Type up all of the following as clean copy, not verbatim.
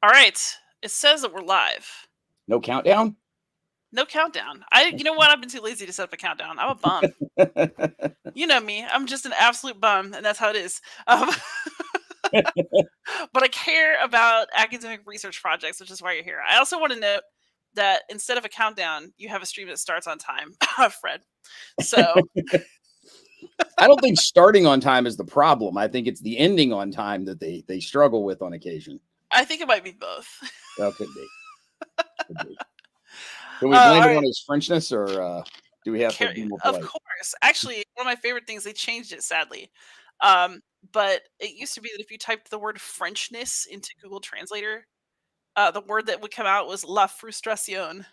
All right. It says that we're live. No countdown? No countdown. You know what? I've been too lazy to set up a countdown. I'm a bum. You know me. I'm just an absolute bum, and that's how it is. But I care about academic research projects, which is why you're here. I also want to note that instead of a countdown, you have a stream that starts on time, Fred. So I don't think starting on time is the problem. I think it's the ending on time that they struggle with on occasion. I think it might be both. Well, could be. Can we blame it on his Frenchness, or do we have to be more polite? Of course. Actually, one of my favorite things, they changed it, sadly. But it used to be that if you typed the word Frenchness into Google Translator, the word that would come out was la frustration.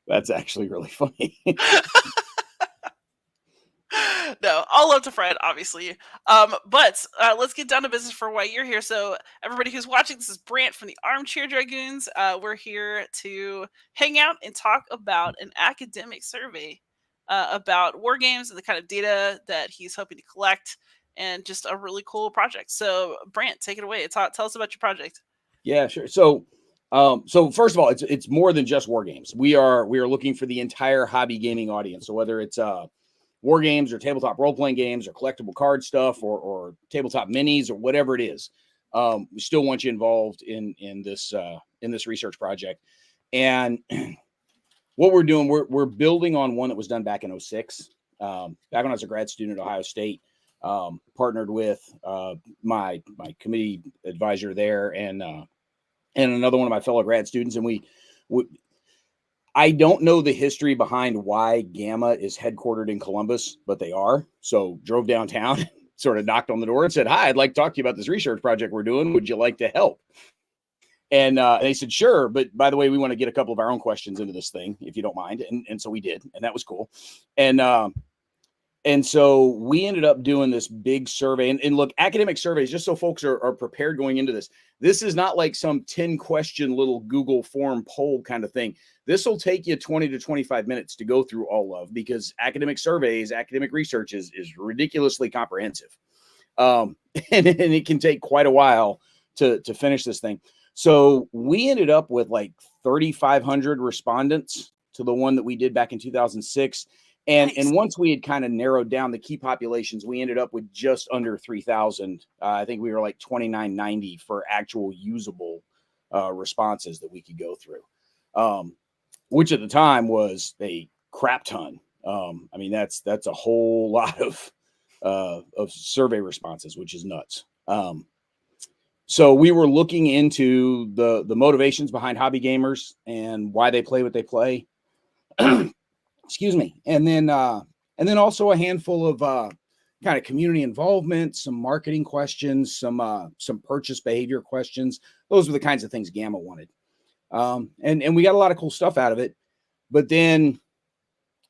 That's actually really funny. No, all love to Fred, obviously. But let's get down to business for why you're here. So everybody who's watching, this is Brant from the Armchair Dragoons. We're here to hang out and talk about an academic survey about war games and the kind of data that he's hoping to collect, and just a really cool project. So Brant, take it away. Tell us about your project. Yeah, sure. So first of all, it's more than just war games. We are looking for the entire hobby gaming audience. So whether it's war games or tabletop role-playing games or collectible card stuff or tabletop minis or whatever it is, we still want you involved in this research project. And what we're doing, we're building on one that was done back in 2006. Back when I was a grad student at Ohio State, partnered with my committee advisor there and another one of my fellow grad students. And I don't know the history behind why Gamma is headquartered in Columbus, but they are. So drove downtown, sort of knocked on the door and said, "Hi, I'd like to talk to you about this research project we're doing. Would you like to help?" And they said, "Sure. But by the way, we want to get a couple of our own questions into this thing, if you don't mind." And so we did. And that was cool. And so we ended up doing this big survey. And look, academic surveys, just so folks are prepared going into this, this is not like some 10-question little Google form poll kind of thing. This will take you 20 to 25 minutes to go through all of, because academic surveys, academic research is ridiculously comprehensive. And it can take quite a while to finish this thing. So we ended up with like 3,500 respondents to the one that we did back in 2006. And once we had kind of narrowed down the key populations, we ended up with just under 3,000. I think we were like 2,990 for actual usable responses that we could go through, which at the time was a crap ton. I mean, that's a whole lot of survey responses, which is nuts. So we were looking into the motivations behind hobby gamers and why they play what they play. Excuse me. And then also a handful of kind of community involvement, some marketing questions, some purchase behavior questions. Those were the kinds of things Gamma wanted. And we got a lot of cool stuff out of it. But then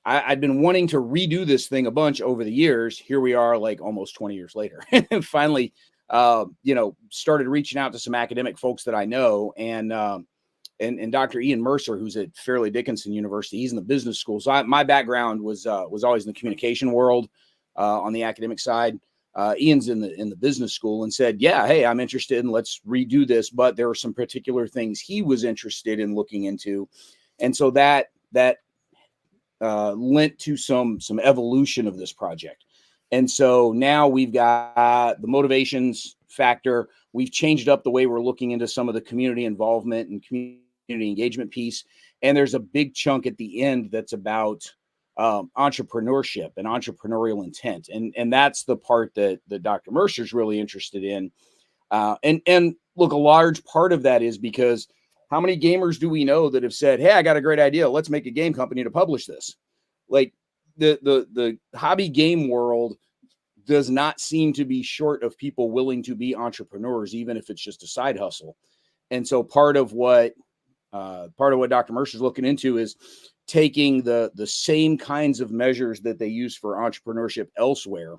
I'd been wanting to redo this thing a bunch over the years. Here we are, like almost 20 years later. And finally, started reaching out to some academic folks that I know, and Dr. Ian Mercer, who's at Fairleigh Dickinson University. He's in the business school. So my background was always in the communication world on the academic side. Ian's in the business school, and said, "Yeah, hey, I'm interested, and let's redo this." But there were some particular things he was interested in looking into, and so that lent to some evolution of this project. And so now we've got the motivations factor. We've changed up the way we're looking into some of the community involvement and community engagement piece. And there's a big chunk at the end that's about entrepreneurship and entrepreneurial intent. And that's the part that Dr. Mercer's really interested in. And look, a large part of that is because how many gamers do we know that have said, "Hey, I got a great idea. Let's make a game company to publish this." Like the hobby game world does not seem to be short of people willing to be entrepreneurs, even if it's just a side hustle. And so part of what Dr. Mercer is looking into is taking the same kinds of measures that they use for entrepreneurship elsewhere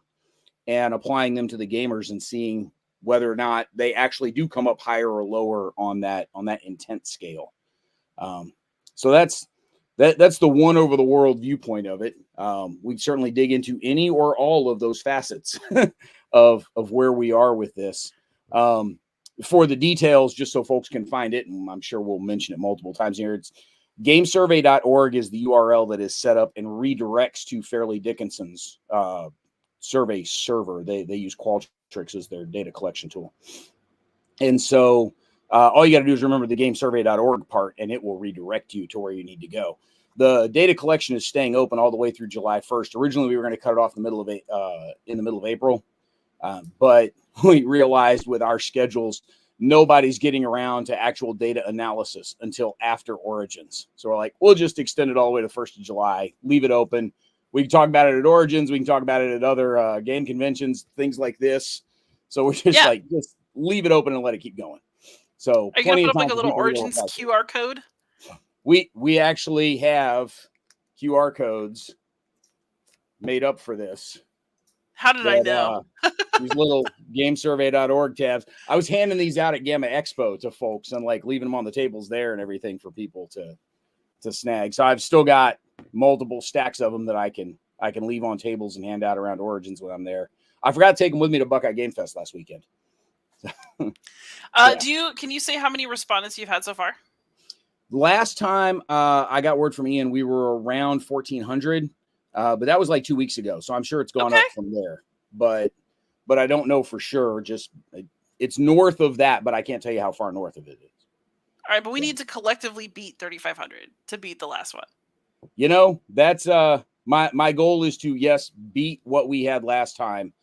and applying them to the gamers and seeing whether or not they actually do come up higher or lower on that intent scale. So that's the one over the world viewpoint of it. We'd certainly dig into any or all of those facets of where we are with this. For the details, just so folks can find it, and I'm sure we'll mention it multiple times here, it's gamesurvey.org is the URL that is set up and redirects to Fairleigh Dickinson's survey server. They use Qualtrics as their data collection tool. And so all you got to do is remember the gamesurvey.org part, and it will redirect you to where you need to go. The data collection is staying open all the way through July 1st. Originally, we were going to cut it off in the middle of April, but we realized with our schedules, nobody's getting around to actual data analysis until after Origins. So we're like, we'll just extend it all the way to the 1st of July, leave it open. We can talk about it at Origins. We can talk about it at other game conventions, things like this. So we're just just leave it open and let it keep going. So are you going to put up like a little Origins QR code? We actually have QR codes made up for this. How did I know? These little gamesurvey.org tabs. I was handing these out at Gamma Expo to folks and like leaving them on the tables there and everything for people to snag. So I've still got multiple stacks of them that I can leave on tables and hand out around Origins when I'm there. I forgot to take them with me to Buckeye Game Fest last weekend. Can you say how many respondents you've had so far? Last time I got word from Ian, we were around 1,400, but that was like 2 weeks ago. So I'm sure it's gone up from there, but I don't know for sure. Just it's north of that, but I can't tell you how far north of it is. All right, but we need to collectively beat 3,500 to beat the last one. You know, that's my goal is to beat what we had last time.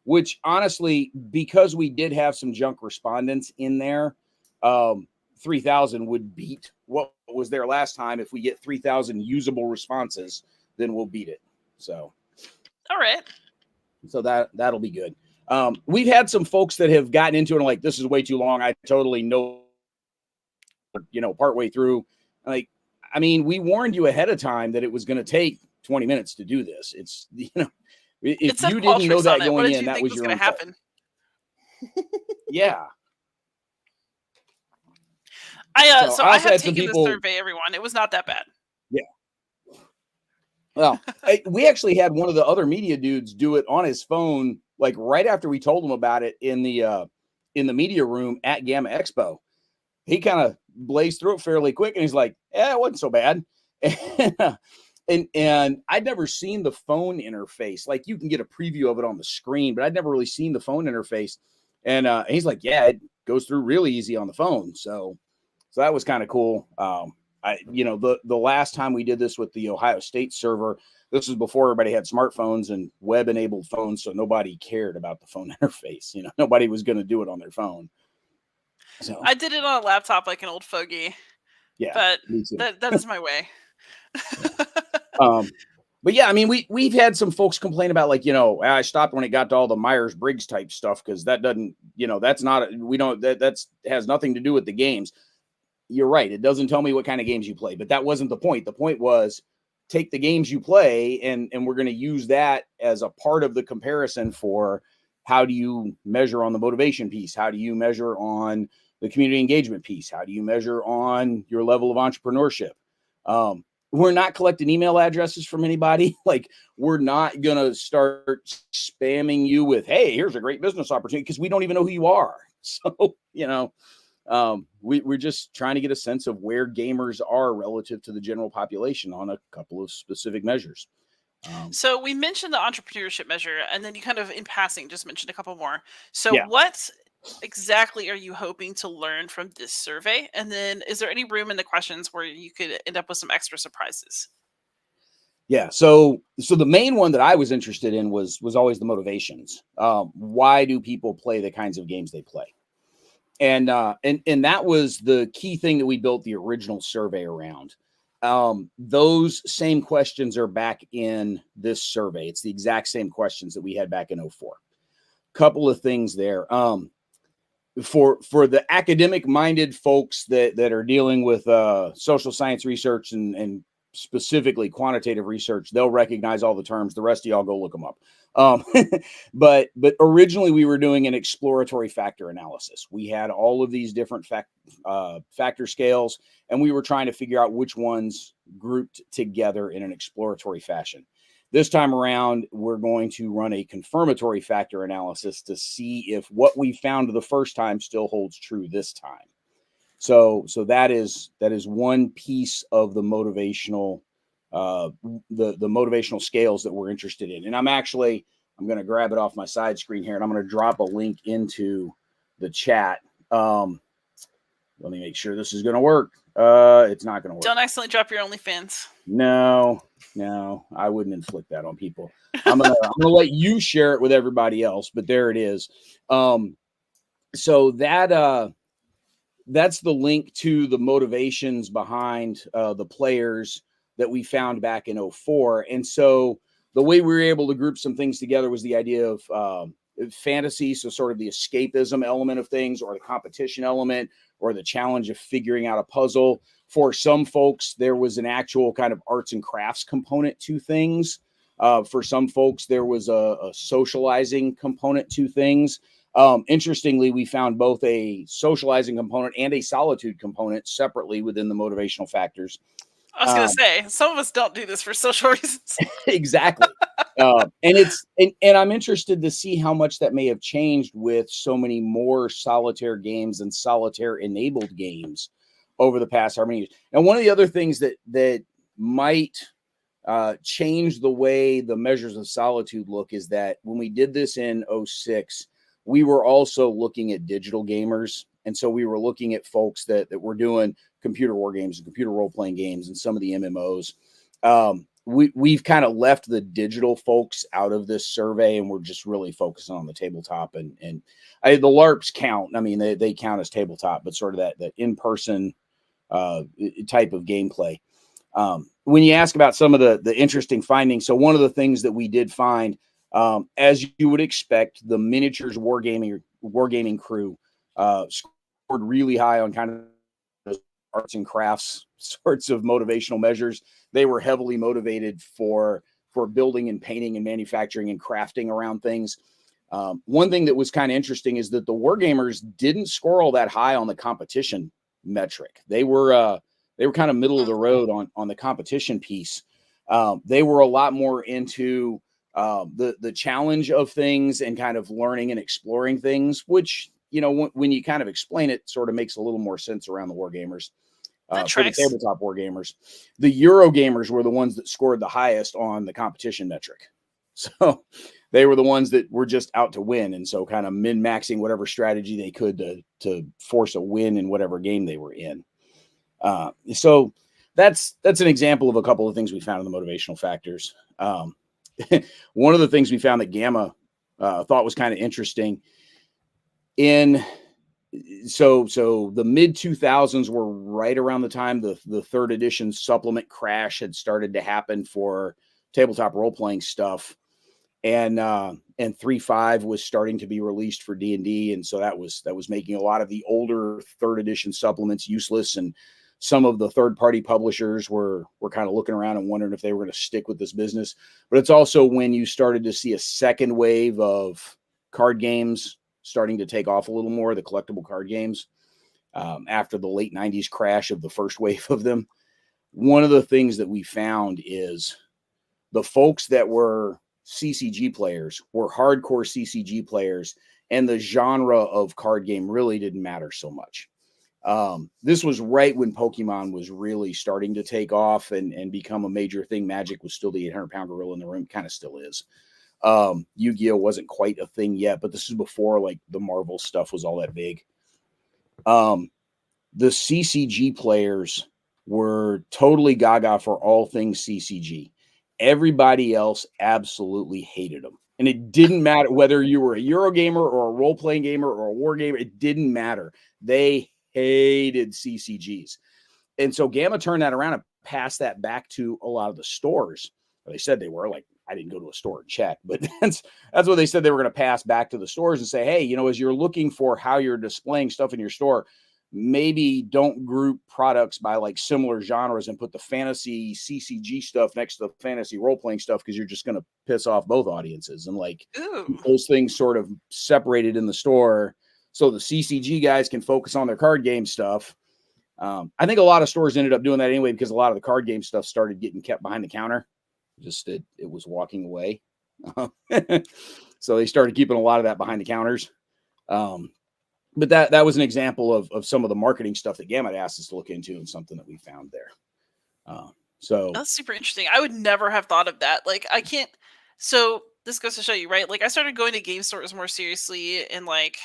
Which honestly, because we did have some junk respondents in there, 3,000 would beat what was there last time. If we get 3,000 usable responses, then we'll beat it. So, all right. So that'll be good. We've had some folks that have gotten into it and like, this is way too long. I totally know, partway through. Like, I mean, we warned you ahead of time that it was going to take 20 minutes to do this. It's, if you didn't know that going in, that was your own fault. Yeah. So I have taken the survey, everyone. It was not that bad. Yeah. Well, we actually had one of the other media dudes do it on his phone, like right after we told him about it in the media room at Gamma Expo. He kind of blazed through it fairly quick, and he's like, "Yeah, it wasn't so bad." And I'd never seen the phone interface. Like you can get a preview of it on the screen, but I'd never really seen the phone interface. And he's like, "Yeah, it goes through really easy on the phone." So that was kind of cool. The last time we did this with the Ohio State server, this was before everybody had smartphones and web-enabled phones, so nobody cared about the phone interface. Nobody was going to do it on their phone. So I did it on a laptop like an old fogey. Yeah, but that is my way. But yeah, I mean, we've had some folks complain about like, I stopped when it got to all the Myers-Briggs type stuff because that doesn't, that's not, we don't, that's has nothing to do with the games. You're right. It doesn't tell me what kind of games you play, but that wasn't the point. The point was take the games you play and we're going to use that as a part of the comparison for how do you measure on the motivation piece? How do you measure on the community engagement piece? How do you measure on your level of entrepreneurship? We're not collecting email addresses from anybody. Like we're not going to start spamming you with, hey, here's a great business opportunity because we don't even know who you are. So, we're just trying to get a sense of where gamers are relative to the general population on a couple of specific measures. So we mentioned the entrepreneurship measure, and then you kind of in passing just mentioned a couple more. So what exactly are you hoping to learn from this survey? And then is there any room in the questions where you could end up with some extra surprises? Yeah. So the main one that I was interested in was always the motivations. Why do people play the kinds of games they play? And that was the key thing that we built the original survey around. Those same questions are back in this survey. It's the exact same questions that we had back in 2004. Couple of things there. For the academic minded folks that are dealing with social science research and specifically quantitative research, they'll recognize all the terms. The rest of y'all go look them up. But originally we were doing an exploratory factor analysis. We had all of these different factor scales, and we were trying to figure out which ones grouped together in an exploratory fashion. This time around, we're going to run a confirmatory factor analysis to see if what we found the first time still holds true this time. So that is one piece of the motivational the motivational scales that we're interested in. And I'm going to grab it off my side screen here, and I'm going to drop a link into the chat. Let me make sure this is going to work. It's not going to work. Don't accidentally drop your OnlyFans. No, I wouldn't inflict that on people. I'm gonna let you share it with everybody else, but there it is. So that's the link to the motivations behind the players that we found back in 04. And so the way we were able to group some things together was the idea of fantasy, so sort of the escapism element of things, or the competition element, or the challenge of figuring out a puzzle. For some folks, there was an actual kind of arts and crafts component to things. For some folks, there was a socializing component to things. Interestingly, we found both a socializing component and a solitude component separately within the motivational factors. I was going to say, some of us don't do this for social reasons. Exactly. And I'm interested to see how much that may have changed with so many more solitaire games and solitaire enabled games over the past how many years. And one of the other things that might change the way the measures of solitude look is that when we did this in 06, we were also looking at digital gamers. And so we were looking at folks that were doing computer war games and computer role-playing games and some of the MMOs. We've kind of left the digital folks out of this survey, and we're just really focusing on the tabletop. And the LARPs count. I mean, they count as tabletop, but sort of that in-person type of gameplay. When you ask about some of the interesting findings, so one of the things that we did find, as you would expect, the miniatures wargaming crew scored really high on kind of those arts and crafts sorts of motivational measures. They were heavily motivated for building and painting and manufacturing and crafting around things. One thing that was kind of interesting is that the Wargamers didn't score all that high on the competition metric. They were kind of middle of the road on the competition piece. They were a lot more into the challenge of things and kind of learning and exploring things, which, you know, when you kind of explain it, sort of makes a little more sense around the Wargamers. For the tabletop Wargamers, the Eurogamers were the ones that scored the highest on the competition metric. So they were the ones that were just out to win. And so kind of min-maxing whatever strategy they could to force a win in whatever game they were in. So that's an example of a couple of things we found in the motivational factors. One of the things we found that Gamma thought was kind of interesting so the mid 2000s were right around the time the third edition supplement crash had started to happen for tabletop role-playing stuff. And 3.5 was starting to be released for D&D. And so that was making a lot of the older third edition supplements useless. And some of the third-party publishers were kind of looking around and wondering if they were going to stick with this business. But it's also when you started to see a second wave of card games starting to take off a little more, the collectible card games, after the late 90s crash of the first wave of them. One of the things that we found is the folks that were CCG players were hardcore CCG players, and the genre of card game really didn't matter so much. This was right when Pokemon was really starting to take off and become a major thing. Magic was still the 800-pound gorilla in the room, kind of still is. Yu-Gi-Oh wasn't quite a thing yet, but this is before like the Marvel stuff was all that big. The CCG players were totally gaga for all things CCG. Everybody else absolutely hated them. And it didn't matter whether you were a Eurogamer or a role-playing gamer or a war gamer. It didn't matter. They hated CCGs. And so Gamma turned that around and passed that back to a lot of the stores. They said they were, like, I didn't go to a store and check, but that's what they said they were going to pass back to the stores and say, hey, you know, as you're looking for how you're displaying stuff in your store, maybe don't group products by like similar genres and put the fantasy CCG stuff next to the fantasy role-playing stuff, because you're just going to piss off both audiences. And like those things sort of separated in the store so the CCG guys can focus on their card game stuff. I think a lot of stores ended up doing that anyway, because a lot of the card game stuff started getting kept behind the counter. just it was walking away. So they started keeping a lot of that behind the counters. But that was an example of some of the marketing stuff that Gamut asked us to look into, and something that we found there. So That's super interesting. I would never have thought of that. Like, I can't. So this goes to show you, right? Like, I started going to game stores more seriously, and like,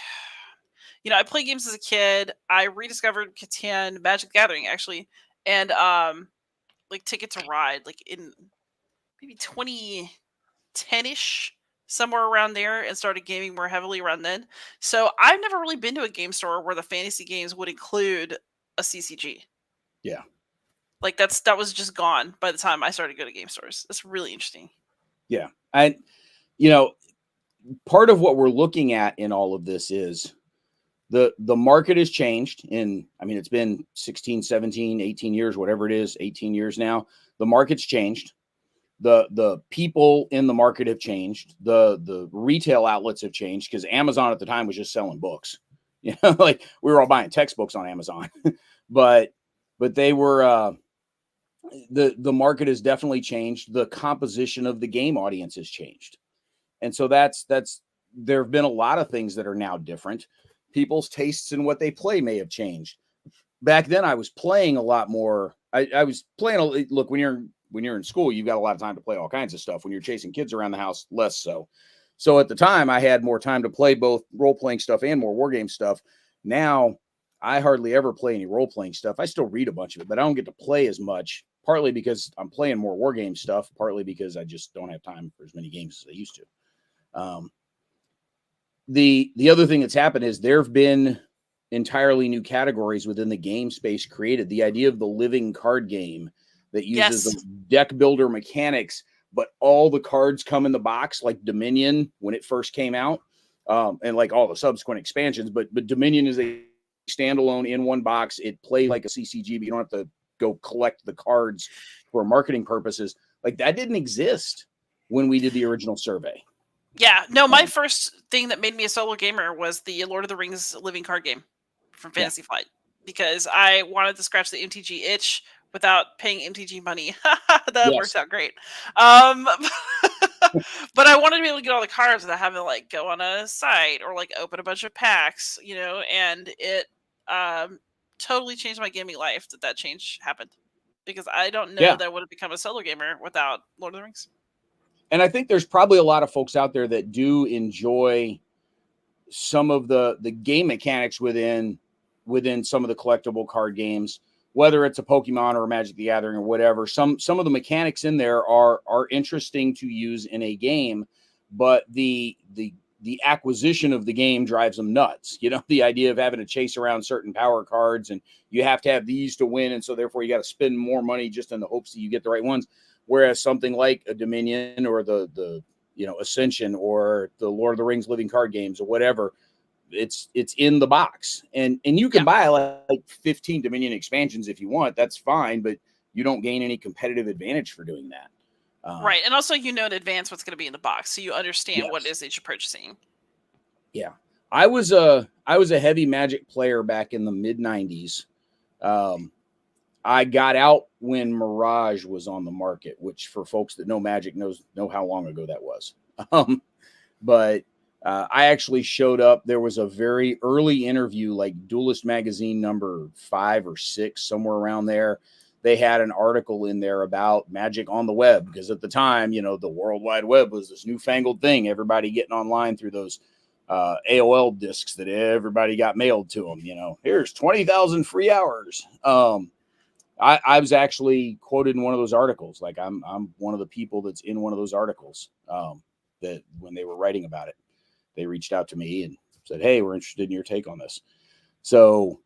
I played games as a kid. I rediscovered Catan, Magic the Gathering, actually, and like Ticket to Ride, like in maybe 2010-ish, somewhere around there, and started gaming more heavily around then. So I've never really been to a game store where the fantasy games would include a CCG. yeah. Like that was just gone by the time I started going to game stores. That's really interesting. Yeah. And, part of what we're looking at in all of this is the market has changed it's been 16, 17, 18 years, whatever it is, 18 years now. The market's changed. The people in the market have changed. The retail outlets have changed, because Amazon at the time was just selling books. Like we were all buying textbooks on Amazon, but they were, the market has definitely changed. The composition of the game audience has changed. And so that's there have been a lot of things that are now different. People's tastes in what they play may have changed. Back then I was playing a lot more. I was playing look, when you're in school, you've got a lot of time to play all kinds of stuff. When you're chasing kids around the house, less so. So at the time I had more time to play both role-playing stuff and more wargame stuff. Now I hardly ever play any role-playing stuff. I still read a bunch of it, but I don't get to play as much, partly because I'm playing more wargame stuff, partly because I just don't have time for as many games as I used to. The other thing that's happened is there have been entirely new categories within the game space created. The idea of the living card game that uses the deck builder mechanics, but all the cards come in the box, like Dominion when it first came out, and like all the subsequent expansions. But Dominion is a standalone in one box. It plays like a CCG, but you don't have to go collect the cards for marketing purposes. Like that didn't exist when we did the original survey. Yeah, no, my first thing that made me a solo gamer was the Lord of the Rings living card game from Fantasy Flight, because I wanted to scratch the MTG itch without paying MTG money. That worked out great. But I wanted to be able to get all the cards without having to like go on a site or like open a bunch of packs, and it totally changed my gaming life that change happened, because I don't know that I would have become a solo gamer without Lord of the Rings. And I think there's probably a lot of folks out there that do enjoy some of the game mechanics within some of the collectible card games, whether it's a Pokemon or a Magic the Gathering or whatever. Some of the mechanics in there are interesting to use in a game, but the acquisition of the game drives them nuts. The idea of having to chase around certain power cards, and you have to have these to win, and so therefore you got to spend more money just in the hopes that you get the right ones. Whereas something like a Dominion or the Ascension or the Lord of the Rings living card games or whatever, it's in the box, and you can buy like 15 Dominion expansions if you want. That's fine, but you don't gain any competitive advantage for doing that. Right, and also in advance what's going to be in the box, so you understand what it is that you're purchasing. Yeah, I was a heavy Magic player back in the mid '90s. I got out when Mirage was on the market, which for folks that know Magic know how long ago that was. But I actually showed up. There was a very early interview, like Duelist Magazine number 5 or 6, somewhere around there. They had an article in there about Magic on the web, because at the time, the World Wide Web was this newfangled thing. Everybody getting online through those AOL discs that everybody got mailed to them. Here's 20,000 free hours. I was actually quoted in one of those articles. Like I'm one of the people that's in one of those articles, that when they were writing about it, they reached out to me and said, "Hey, we're interested in your take on this." So,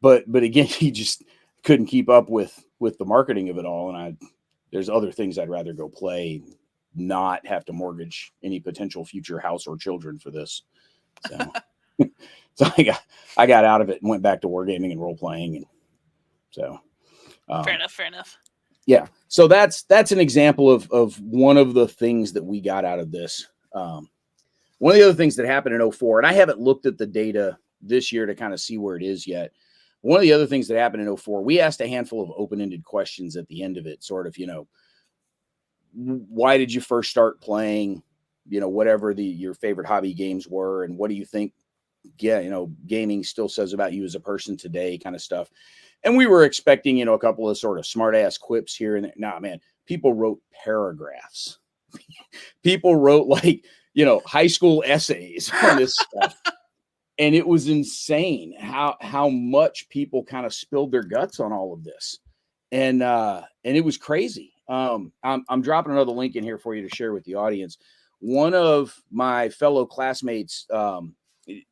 but again, he just couldn't keep up with the marketing of it all. And there's other things I'd rather go play, not have to mortgage any potential future house or children for this. So, I got out of it and went back to wargaming and role playing. And so, fair enough. Yeah. So that's an example of one of the things that we got out of this. One of the other things that happened in 2004, and I haven't looked at the data this year to kind of see where it is yet. One of the other things that happened in 2004, we asked a handful of open-ended questions at the end of it, sort of, why did you first start playing, whatever your favorite hobby games were, and what do you think, gaming still says about you as a person today, kind of stuff. And we were expecting, a couple of sort of smart ass quips here and there. Nah, man, people wrote paragraphs. People wrote like, high school essays on this stuff. And it was insane how much people kind of spilled their guts on all of this. And it was crazy. I'm dropping another link in here for you to share with the audience. One of my fellow classmates,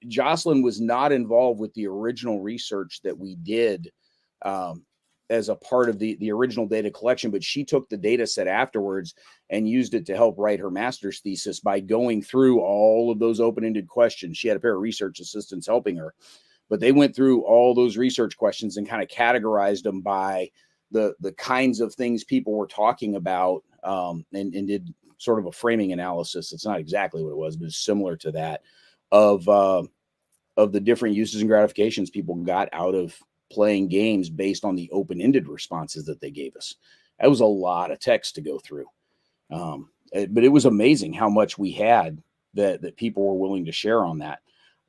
Jocelyn, was not involved with the original research that we did as a part of the original data collection, but she took the data set afterwards and used it to help write her master's thesis by going through all of those open-ended questions. She had a pair of research assistants helping her, but they went through all those research questions and kind of categorized them by the kinds of things people were talking about, and did sort of a framing analysis. It's not exactly what it was, but it's similar to that of the different uses and gratifications people got out of playing games based on the open-ended responses that they gave us. That was a lot of text to go through. But it was amazing how much we had that people were willing to share on that.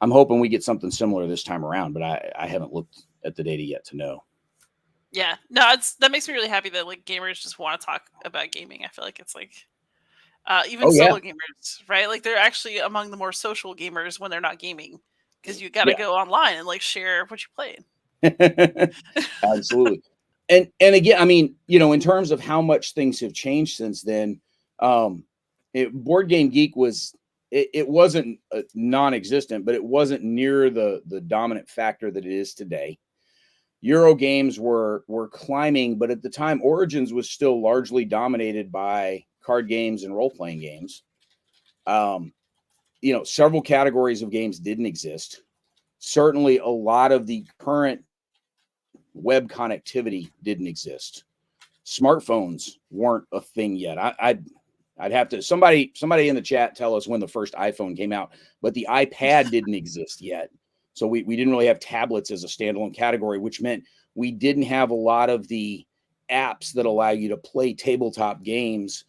I'm hoping we get something similar this time around, but I haven't looked at the data yet to know. Yeah, no, that makes me really happy that like gamers just want to talk about gaming. I feel like it's like even solo gamers, right? Like they're actually among the more social gamers when they're not gaming, because you got to go online and like share what you played. Absolutely. And again, I mean, in terms of how much things have changed since then, Board Game Geek was, it wasn't non-existent, but it wasn't near the dominant factor that it is today. Euro games were climbing, but at the time, Origins was still largely dominated by card games and role-playing games. Several categories of games didn't exist. Certainly, a lot of the current web connectivity didn't exist. Smartphones weren't a thing yet. I'd have to, somebody in the chat tell us when the first iPhone came out, but the iPad didn't exist yet. So we didn't really have tablets as a standalone category, which meant we didn't have a lot of the apps that allow you to play tabletop games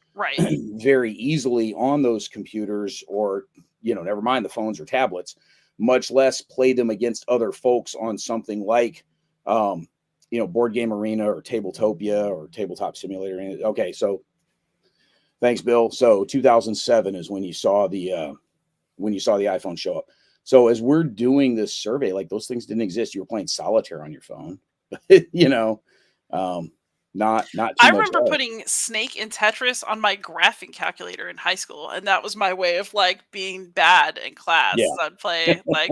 very easily on those computers, or, never mind the phones or tablets, much less play them against other folks on something like, Board Game Arena or Tabletopia or Tabletop Simulator. Okay, so thanks, Bill. So 2007 is when you saw the iPhone show up. So as we're doing this survey, like those things didn't exist. You were playing solitaire on your phone, not too much. I remember putting Snake and Tetris on my graphing calculator in high school, and that was my way of like being bad in class. Yeah. I'd play like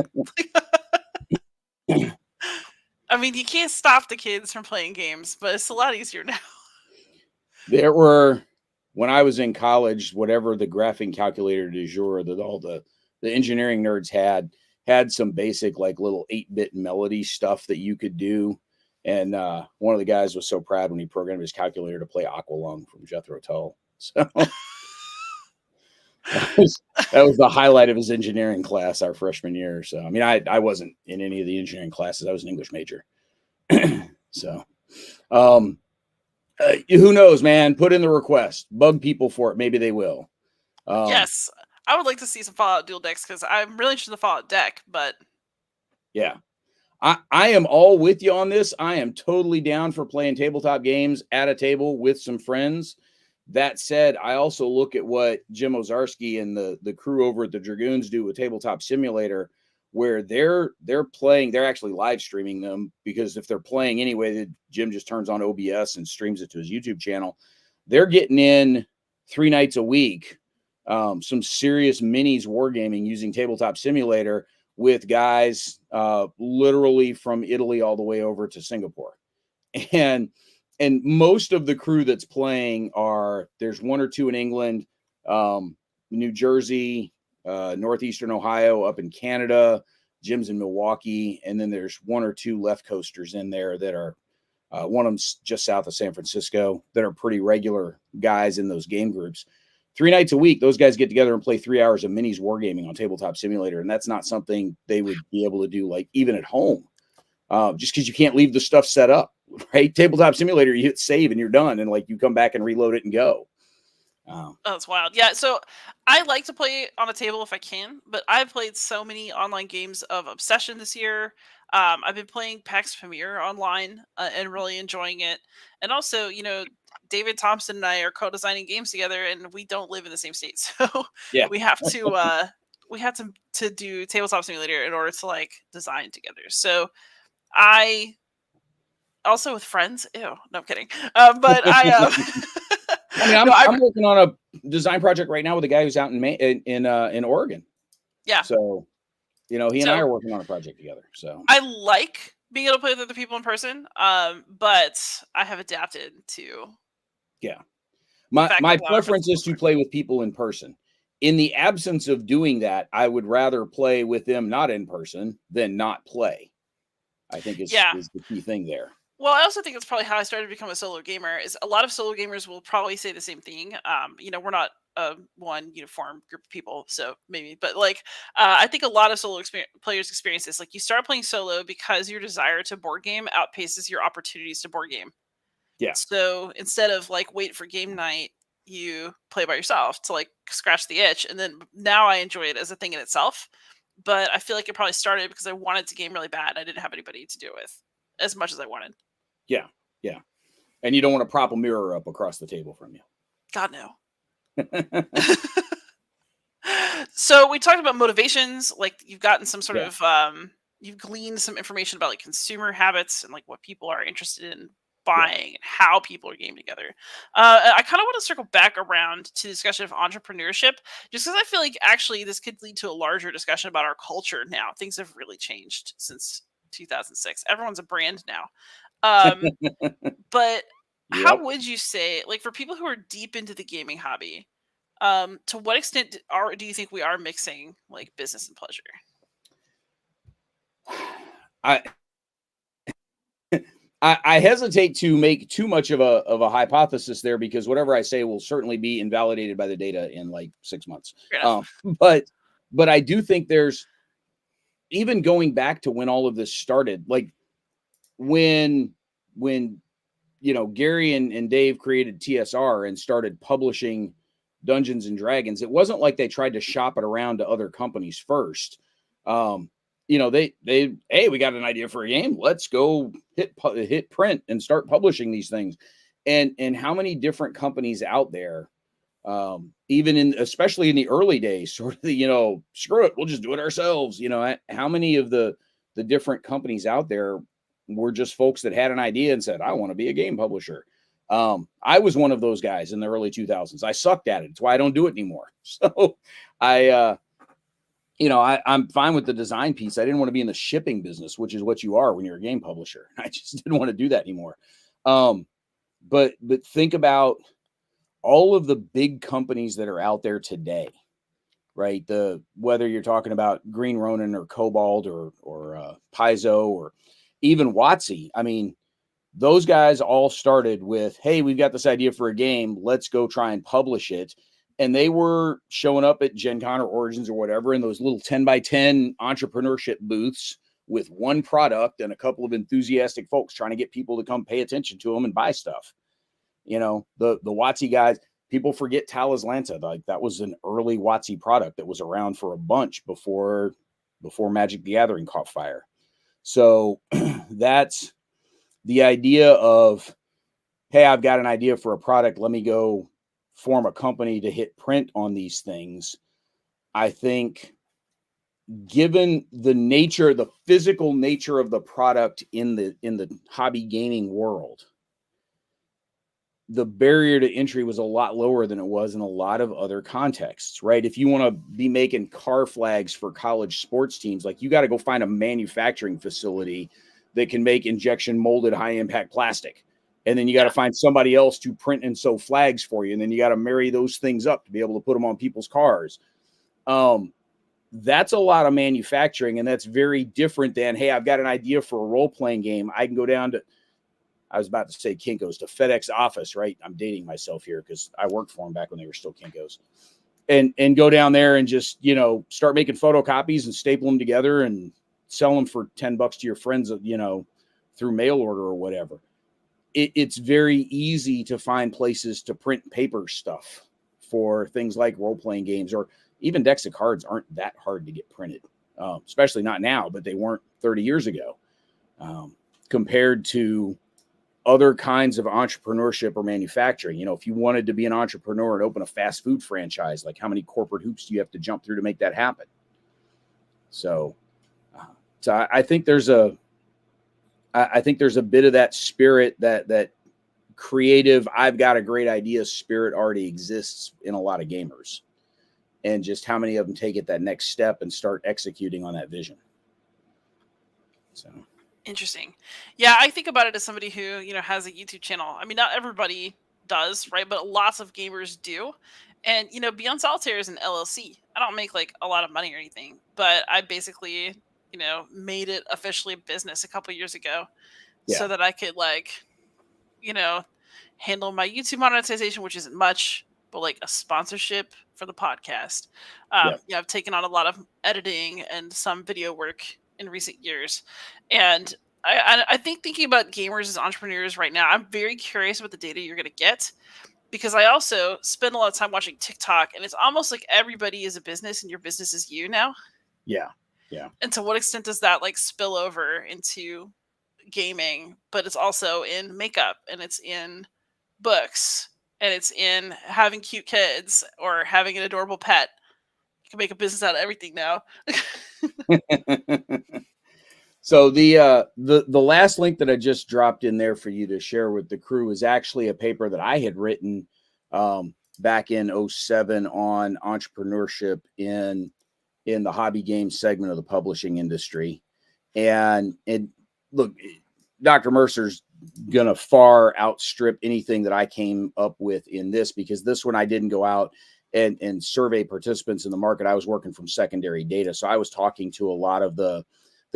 I mean, you can't stop the kids from playing games, but it's a lot easier now. There were, when I was in college, whatever the graphing calculator du jour that all the engineering nerds had some basic like little 8-bit melody stuff that you could do. And one of the guys was so proud when he programmed his calculator to play Aqualung from Jethro Tull. So that was the highlight of his engineering class our freshman year. So, I mean, I wasn't in any of the engineering classes. I was an English major. So, who knows, man? Put in the request. Bug people for it. Maybe they will. Yes. I would like to see some Fallout dual decks, because I'm really interested in the Fallout deck, but yeah. I am all with you on this. I am totally down for playing tabletop games at a table with some friends. That said, I also look at what Jim Ozarski and the crew over at the Dragoons do with Tabletop Simulator, where they're actually live streaming them, because if they're playing anyway, Jim just turns on OBS and streams it to his YouTube channel. They're getting in 3 nights a week, some serious minis wargaming using Tabletop Simulator with guys literally from Italy all the way over to Singapore. And most of the crew that's playing there's 1 or 2 in England, New Jersey, Northeastern Ohio, up in Canada, Jim's in Milwaukee, and then there's 1 or 2 left coasters in there that are, one of them's just south of San Francisco, that are pretty regular guys in those game groups. 3 nights a week, those guys get together and play 3 hours of minis wargaming on Tabletop Simulator, and that's not something they would be able to do like even at home, just because you can't leave the stuff set up, right? Tabletop Simulator, you hit save and you're done, and like you come back and reload it and go. Oh, that's wild. Yeah, so I like to play on a table if I can, but I've played so many online games of Obsession this year. I've been playing PAX Premier online and really enjoying it. And also, David Thompson and I are co-designing games together, and we don't live in the same state, so yeah. we have to do Tabletop Simulator in order to like design together. So I also with friends. Ew, no, I'm kidding. But I I mean, no, I'm working on a design project right now with a guy who's out in Oregon. yeah. So, he and I So are working on a project together. So, I like being able to play with other people in person, but I have adapted to yeah. the My fact that my a lot of friends preference is to are. play with people in person. In the absence of doing that, I would rather play with them not in person than not play. I think Yeah. is the key thing there. Well, I also think it's probably how I started to become a solo gamer. Is a lot of solo gamers will probably say the same thing. We're not one uniform group of people, so maybe, but like, I think a lot of players experience this. Like, you start playing solo because your desire to board game outpaces your opportunities to board game. Yeah. So instead of like wait for game night, you play by yourself to like scratch the itch. And then now I enjoy it as a thing in itself. But I feel like it probably started because I wanted to game really bad. I didn't have anybody to do it with as much as I wanted. Yeah. Yeah. And you don't want to prop a mirror up across the table from you. God, no. So we talked about motivations. Like, you've gotten some sort of you've gleaned some information about like consumer habits and like what people are interested in buying and how people are gaming together. I kind of want to circle back around to the discussion of entrepreneurship, just because I feel like actually this could lead to a larger discussion about our culture now. Things have really changed since 2006. Everyone's a brand now. But Yep. how would you say, like, for people who are deep into the gaming hobby, to what extent do you think we are mixing like business and pleasure? I I hesitate to make too much of a hypothesis there because whatever I say will certainly be invalidated by the data in like 6 months. Fair enough. But I do think there's even going back to when all of this started, like when Gary and Dave created TSR and started publishing Dungeons and Dragons, it wasn't like they tried to shop it around to other companies first. They hey, we got an idea for a game. Let's go hit print and start publishing these things. And how many different companies out there, even especially in the early days, sort of screw it, we'll just do it ourselves. How many of the different companies out there were just folks that had an idea and said, I want to be a game publisher. I was one of those guys in the early 2000s. I sucked at it. It's why I don't do it anymore. So I'm fine with the design piece. I didn't want to be in the shipping business, which is what you are when you're a game publisher. I just didn't want to do that anymore. But think about all of the big companies that are out there today, right? Whether you're talking about Green Ronin or Cobalt or Paizo or even WotC. I mean, those guys all started with, hey, we've got this idea for a game. Let's go try and publish it. And they were showing up at Gen Con or Origins or whatever in those little 10 by 10 entrepreneurship booths with one product and a couple of enthusiastic folks trying to get people to come pay attention to them and buy stuff. The WotC guys, people forget Talas Lanta. Like, that was an early WotC product that was around for a bunch before Magic the Gathering caught fire. So that's the idea of, hey, I've got an idea for a product. Let me go form a company to hit print on these things. I think given the physical nature of the product in the hobby gaming world, the barrier to entry was a lot lower than it was in a lot of other contexts, right? If you want to be making car flags for college sports teams, like, you got to go find a manufacturing facility that can make injection molded high impact plastic. And then you got to find somebody else to print and sew flags for you. And then you got to marry those things up to be able to put them on people's cars. That's a lot of manufacturing. And that's very different than, hey, I've got an idea for a role-playing game. I can go down to, I was about to say Kinko's, to FedEx office, right? I'm dating myself here because I worked for them back when they were still Kinko's. And go down there and just, start making photocopies and staple them together and sell them for $10 to your friends, through mail order or whatever. It's very easy to find places to print paper stuff for things like role-playing games, or even decks of cards aren't that hard to get printed, especially not now, but they weren't 30 years ago, compared to other kinds of entrepreneurship or manufacturing. You know, if you wanted to be an entrepreneur and open a fast food franchise, like how many corporate hoops do you have to jump through to make that happen? So I think there's a bit of that spirit, that creative, I've got a great idea spirit already exists in a lot of gamers, and just how many of them take it that next step and start executing on that vision. So interesting. Yeah, I think about it as somebody who, you know, has a YouTube channel. I mean, not everybody does, right? But lots of gamers do. And, you know, Beyond Solitaire is an LLC. I don't make like a lot of money or anything, but I basically, you know, made it officially a business a couple years ago so that I could, like, you know, handle my YouTube monetization, which isn't much, but like a sponsorship for the podcast. Yeah, I've taken on a lot of editing and some video work in recent years. And I think thinking about gamers as entrepreneurs right now, I'm very curious about the data you're going to get, because I also spend a lot of time watching TikTok, and it's almost like everybody is a business and your business is you now. Yeah. And to what extent does that like spill over into gaming? But it's also in makeup, and it's in books, and it's in having cute kids or having an adorable pet. You can make a business out of everything now. So the last link that I just dropped in there for you to share with the crew is actually a paper that I had written back in 2007 on entrepreneurship in the hobby game segment of the publishing industry. And look, Dr. Mercer's gonna far outstrip anything that I came up with in this, because this one I didn't go out and survey participants in the market. I was working from secondary data. So I was talking to a lot of the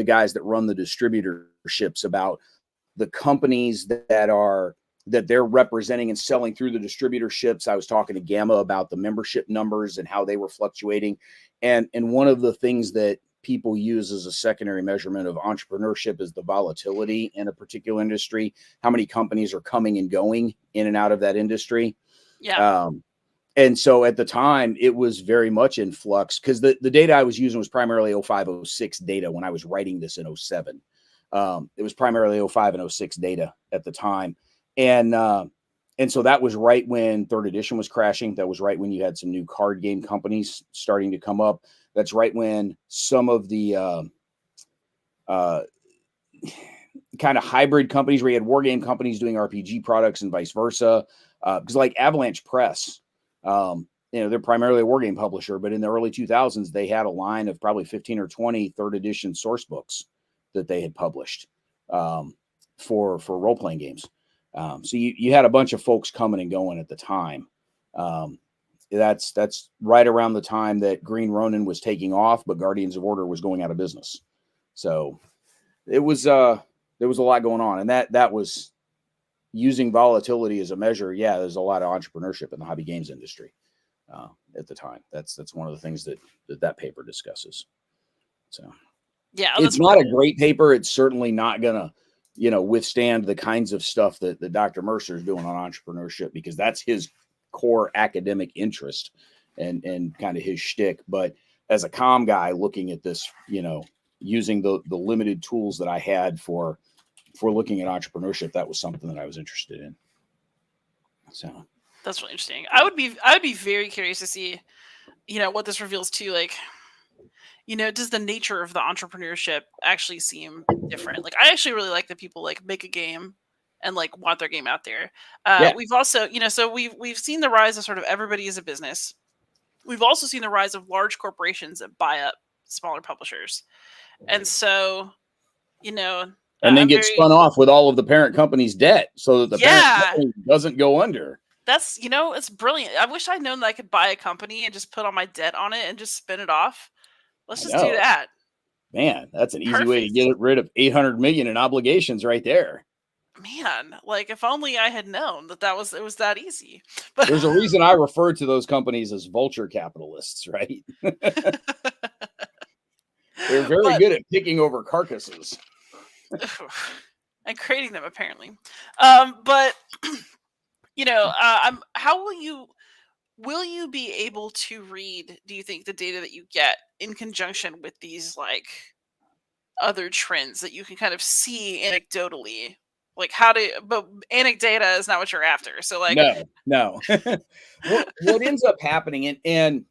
guys that run the distributorships about the companies that they're representing and selling through the distributorships. I was talking to Gamma about the membership numbers and how they were fluctuating. And one of the things that people use as a secondary measurement of entrepreneurship is the volatility in a particular industry, how many companies are coming and going in and out of that industry. Yeah. And so at the time, it was very much in flux, because the data I was using was primarily 05, 06 data when I was writing this in 07. It was primarily 05 and 06 data at the time. And so that was right when third edition was crashing. That was right when you had some new card game companies starting to come up. That's right when some of the kind of hybrid companies, where you had war game companies doing RPG products and vice versa. Because like Avalanche Press, they're primarily a war game publisher, but in the early 2000s, they had a line of probably 15 or 20 third edition source books that they had published for role-playing games. So you had a bunch of folks coming and going at the time. That's right around the time that Green Ronin was taking off, but Guardians of Order was going out of business. So there was a lot going on, and that was using volatility as a measure. Yeah, there's a lot of entrepreneurship in the hobby games industry at the time. That's one of the things that paper discusses. So yeah, it's not a great paper. It's certainly not gonna, withstand the kinds of stuff that Dr. Mercer is doing on entrepreneurship, because that's his core academic interest and kind of his shtick. But as a comm guy looking at this, using the limited tools that I had for looking at entrepreneurship, that was something that I was interested in. So that's really interesting. I would be very curious to see, what this reveals too. Like, does the nature of the entrepreneurship actually seem different? Like, I actually really like that people like make a game and like want their game out there. We've also, so we've seen the rise of sort of everybody is a business. We've also seen the rise of large corporations that buy up smaller publishers. And so, and then get spun off with all of the parent company's debt, so that the parent company doesn't go under. That's, it's brilliant. I wish I'd known that I could buy a company and just put all my debt on it and just spin it off. Let's just do that. Man, that's an easy way to get rid of $800 million in obligations right there. Man, like if only I had known it was that easy. But there's a reason I refer to those companies as vulture capitalists, right? They're very good at picking over carcasses and creating them, apparently. But how will you? will you be able to read, do you think, the data that you get in conjunction with these like other trends that you can kind of see anecdotally? Like but anecdata is not what you're after. So like, No. What ends up happening, and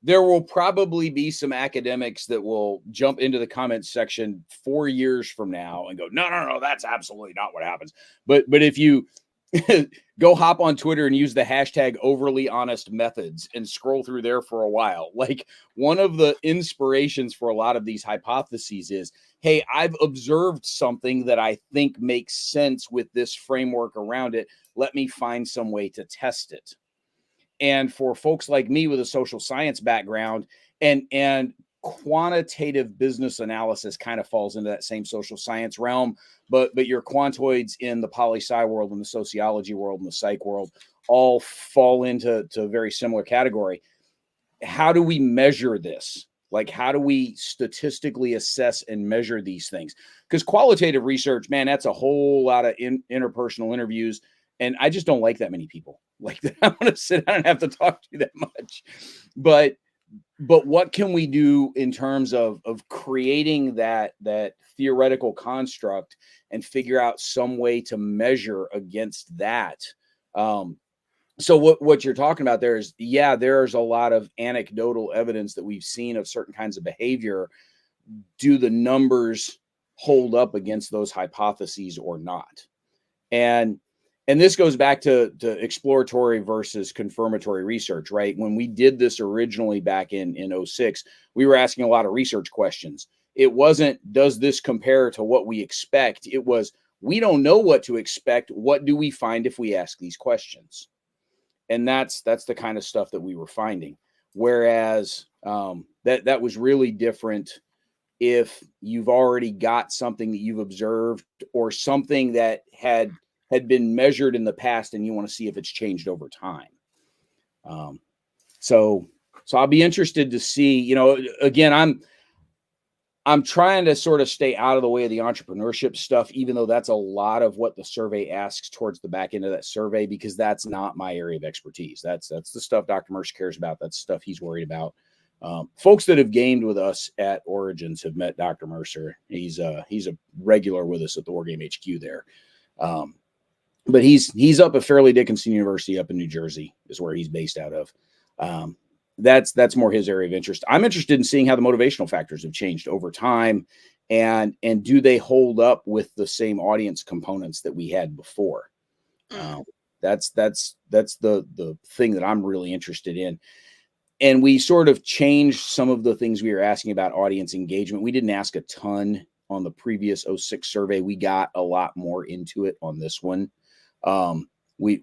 there will probably be some academics that will jump into the comments section 4 years from now and go, no, that's absolutely not what happens. But if you go hop on Twitter and use the hashtag overly honest methods and scroll through there for a while, like one of the inspirations for a lot of these hypotheses is, hey, I've observed something that I think makes sense with this framework around it. Let me find some way to test it. And for folks like me with a social science background, and quantitative business analysis kind of falls into that same social science realm, but your quantoids in the poli-sci world and the sociology world and the psych world all fall into a very similar category. How do we measure this? Like, how do we statistically assess and measure these things? Because qualitative research, man, that's a whole lot of interpersonal interviews. And I just don't like that many people like that. I want to sit down and have to talk to you that much. But what can we do in terms of creating that theoretical construct and figure out some way to measure against that? So what you're talking about there is, yeah, there's a lot of anecdotal evidence that we've seen of certain kinds of behavior. Do the numbers hold up against those hypotheses or not? And this goes back to exploratory versus confirmatory research, right? When we did this originally back in 06, we were asking a lot of research questions. It wasn't, does this compare to what we expect? It was, we don't know what to expect. What do we find if we ask these questions? And that's the kind of stuff that we were finding. Whereas that was really different if you've already got something that you've observed or something that had been measured in the past and you want to see if it's changed over time. So I'll be interested to see, again, I'm trying to sort of stay out of the way of the entrepreneurship stuff, even though that's a lot of what the survey asks towards the back end of that survey, because that's not my area of expertise. That's the stuff Dr. Mercer cares about. That's stuff he's worried about. Folks that have gamed with us at Origins have met Dr. Mercer. He's a regular with us at the Wargame HQ there. But he's up at Fairleigh Dickinson University up in New Jersey is where he's based out of. That's more his area of interest. I'm interested in seeing how the motivational factors have changed over time, and do they hold up with the same audience components that we had before? That's the thing that I'm really interested in. And we sort of changed some of the things we were asking about audience engagement. We didn't ask a ton on the previous 06 survey. We got a lot more into it on this one. We,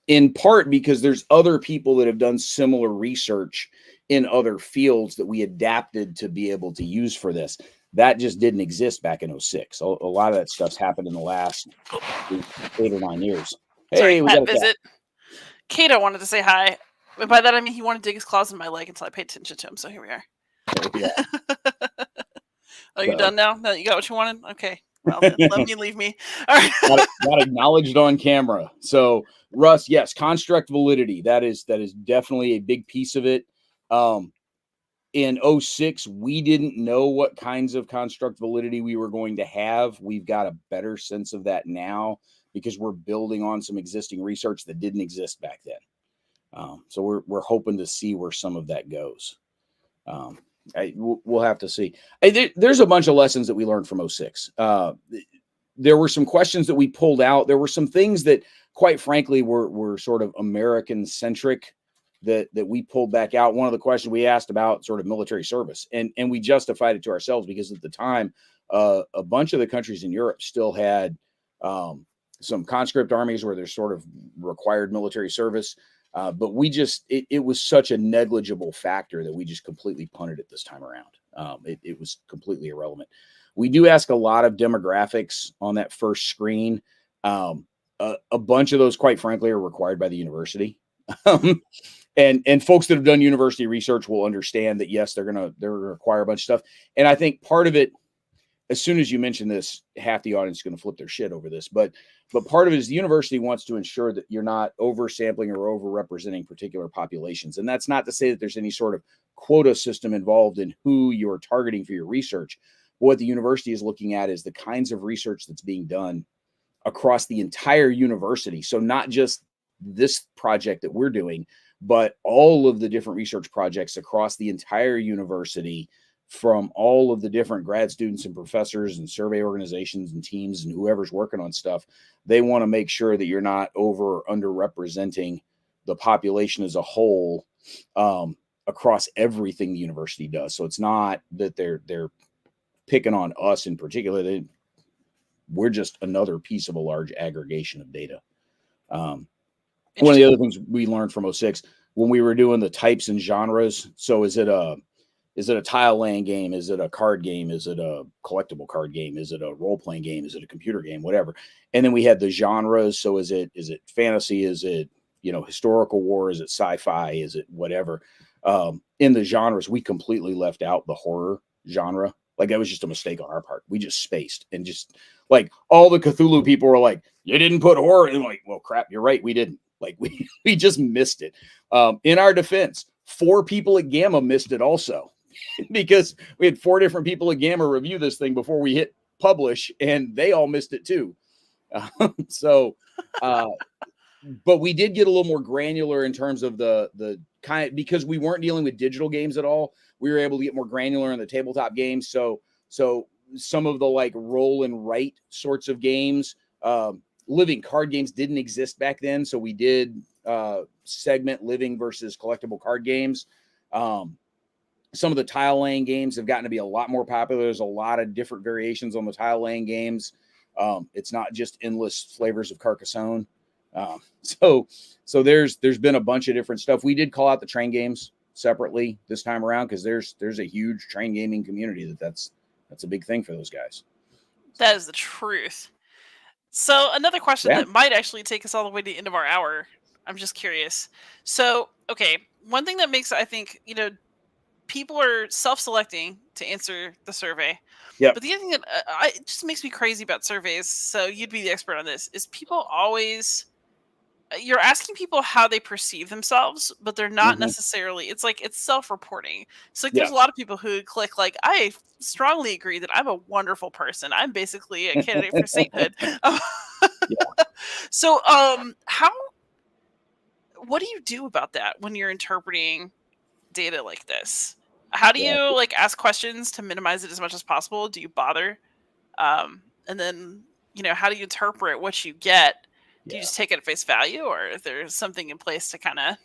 in part because there's other people that have done similar research in other fields that we adapted to be able to use for this. That just didn't exist back in 06. A lot of that stuff's happened in the last 8 or 9 years. Hey, sorry, we got a visit. Kato wanted to say hi. But by that, I mean, he wanted to dig his claws in my leg until I paid attention to him. So here we are. Yeah. Are you done now? You got what you wanted? Okay. Well, then, let me leave me. All right. Got acknowledged on camera. So, Russ, yes, construct validity. That is definitely a big piece of it. In 06, we didn't know what kinds of construct validity we were going to have. We've got a better sense of that now because we're building on some existing research that didn't exist back then. So we're hoping to see where some of that goes. We'll have to see. There's a bunch of lessons that we learned from 06. There were some questions that we pulled out. There were some things that, quite frankly, were sort of American centric that we pulled back out. One of the questions we asked about sort of military service, and we justified it to ourselves because at the time, a bunch of the countries in Europe still had some conscript armies where there's sort of required military service. But we just, it was such a negligible factor that we just completely punted it this time around. It was completely irrelevant. We do ask a lot of demographics on that first screen. A bunch of those, quite frankly, are required by the university. And folks that have done university research will understand that, yes, they're going to require a bunch of stuff. And I think part of it, as soon as you mention this, half the audience is going to flip their shit over this. But part of it is the university wants to ensure that you're not oversampling or overrepresenting particular populations. And that's not to say that there's any sort of quota system involved in who you're targeting for your research. What the university is looking at is the kinds of research that's being done across the entire university. So not just this project that we're doing, but all of the different research projects across the entire university, from all of the different grad students and professors and survey organizations and teams and whoever's working on stuff. They want to make sure that you're not over or underrepresenting the population as a whole across everything the university does. So it's not that they're picking on us in particular. We're just another piece of a large aggregation of data. One of the other things we learned from 06 when we were doing the types and genres. So is it a tile laying game? Is it a card game? Is it a collectible card game? Is it a role playing game? Is it a computer game? Whatever. And then we had the genres. So is it fantasy? Is it, historical war? Is it sci-fi? Is it whatever? In the genres, we completely left out the horror genre. Like that was just a mistake on our part. We just spaced and just like all the Cthulhu people were like, you didn't put horror. And I'm like, well, crap, you're right. We didn't. Like we just missed it. In our defense, 4 people at Gamma missed it also because we had 4 different people at Gamma review this thing before we hit publish, and they all missed it too. But we did get a little more granular in terms of the kind, because we weren't dealing with digital games at all. We were able to get more granular in the tabletop games. So some of the like roll and write sorts of games, living card games didn't exist back then. So we did segment living versus collectible card games. Some of the tile laying games have gotten to be a lot more popular. There's a lot of different variations on the tile laying games. It's not just endless flavors of Carcassonne. So there's been a bunch of different stuff. We did call out the train games separately this time around because there's a huge train gaming community that's a big thing for those guys. That is the truth. So another question that might actually take us all the way to the end of our hour. I'm just curious. So, okay, one thing that makes, I think, people are self-selecting to answer the survey. Yeah. But the other thing that it just makes me crazy about surveys, so you'd be the expert on this, is people always, you're asking people how they perceive themselves, but they're not necessarily, it's like, it's self-reporting. So like, there's a lot of people who click like, I strongly agree that I'm a wonderful person. I'm basically a candidate for sainthood. So what do you do about that when you're interpreting data like this? How do you like ask questions to minimize it as much as possible? Do you bother? And then, how do you interpret what you get? Do you just take it at face value, or is there something in place to kind of?